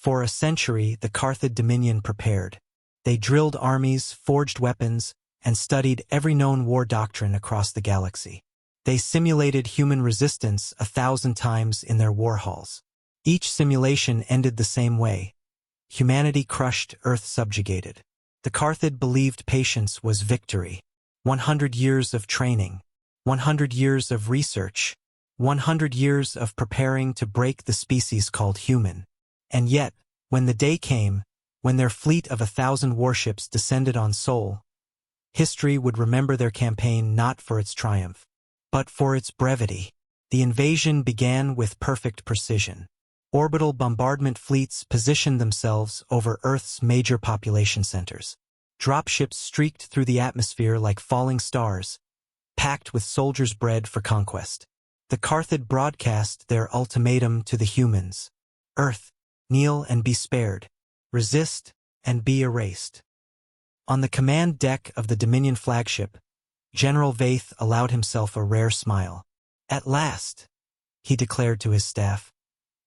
For a century, the Carthage Dominion prepared. They drilled armies, forged weapons, and studied every known war doctrine across the galaxy. They simulated human resistance 1,000 times in their war halls. Each simulation ended the same way. Humanity crushed, Earth subjugated. The Carthage believed patience was victory. 100 years of training, 100 years of research, 100 years of preparing to break the species called human. And yet, when the day came, when their fleet of 1,000 warships descended on Sol, history would remember their campaign not for its triumph, but for its brevity. The invasion began with perfect precision. Orbital bombardment fleets positioned themselves over Earth's major population centers. Dropships streaked through the atmosphere like falling stars, packed with soldiers bred for conquest. The Carthage broadcast their ultimatum to the humans. Earth, kneel and be spared. Resist and be erased. On the command deck of the Dominion flagship, General Vaith allowed himself a rare smile. At last, he declared to his staff,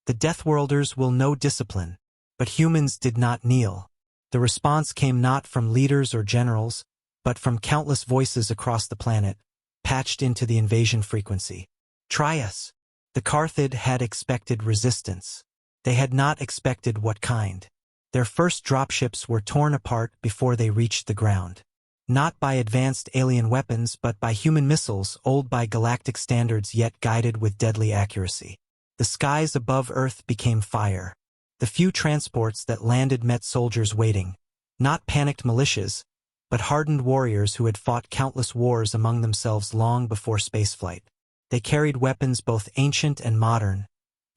the Deathworlders will know discipline, but humans did not kneel. The response came not from leaders or generals, but from countless voices across the planet, patched into the invasion frequency. Try us. The Carthage had expected resistance. They had not expected what kind. Their first dropships were torn apart before they reached the ground. Not by advanced alien weapons, but by human missiles oiled by galactic standards yet guided with deadly accuracy. The skies above Earth became fire. The few transports that landed met soldiers waiting, not panicked militias, but hardened warriors who had fought countless wars among themselves long before spaceflight. They carried weapons both ancient and modern,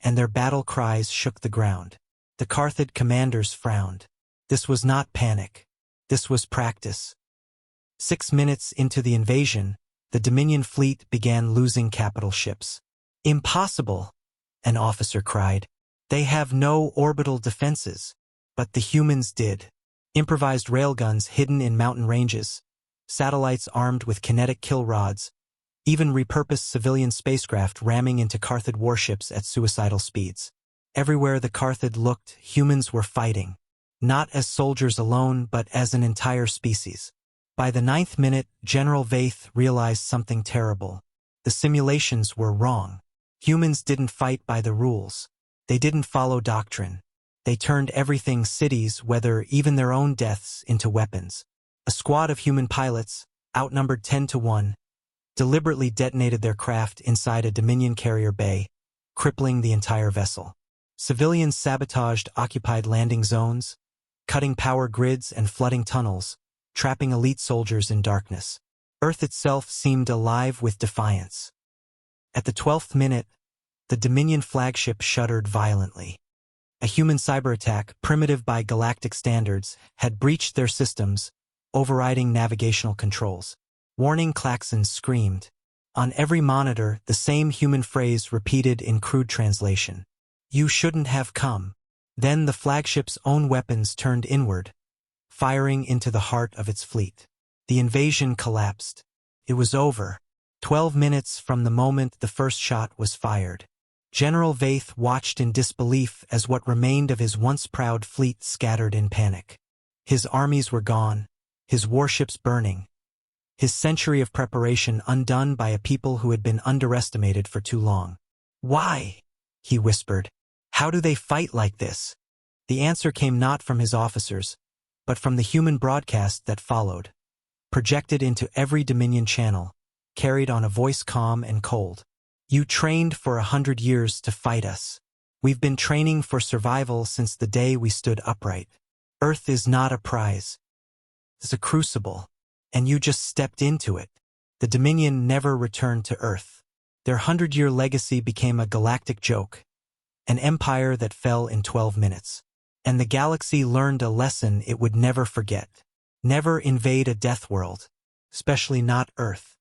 and their battle cries shook the ground. The Carthage commanders frowned. This was not panic. This was practice. 6 minutes into the invasion, the Dominion fleet began losing capital ships. Impossible, an officer cried. They have no orbital defenses. But the humans did. Improvised railguns hidden in mountain ranges, satellites armed with kinetic kill rods, even repurposed civilian spacecraft ramming into Carthage warships at suicidal speeds. Everywhere the Carthage looked, humans were fighting, not as soldiers alone, but as an entire species. By the 9th minute, General Vaith realized something terrible. The simulations were wrong. Humans didn't fight by the rules. They didn't follow doctrine. They turned everything, cities, weather, even their own deaths, into weapons. A squad of human pilots, outnumbered 10 to 1, deliberately detonated their craft inside a Dominion carrier bay, crippling the entire vessel. Civilians sabotaged occupied landing zones, cutting power grids and flooding tunnels, trapping elite soldiers in darkness. Earth itself seemed alive with defiance. At the 12th minute, the Dominion flagship shuddered violently. A human cyber attack, primitive by galactic standards, had breached their systems, overriding navigational controls. Warning klaxons screamed. On every monitor, the same human phrase repeated in crude translation. You shouldn't have come. Then the flagship's own weapons turned inward, firing into the heart of its fleet. The invasion collapsed. It was over. 12 minutes from the moment the first shot was fired. General Vaith watched in disbelief as what remained of his once proud fleet scattered in panic. His armies were gone, his warships burning, his century of preparation undone by a people who had been underestimated for too long. Why? He whispered. How do they fight like this? The answer came not from his officers, but from the human broadcast that followed, projected into every Dominion channel, carried on a voice calm and cold. You trained for 100 years to fight us. We've been training for survival since the day we stood upright. Earth is not a prize. It's a crucible, and you just stepped into it. The Dominion never returned to Earth. Their 100-year legacy became a galactic joke, an empire that fell in 12 minutes. And the galaxy learned a lesson it would never forget. Never invade a death world, especially not Earth.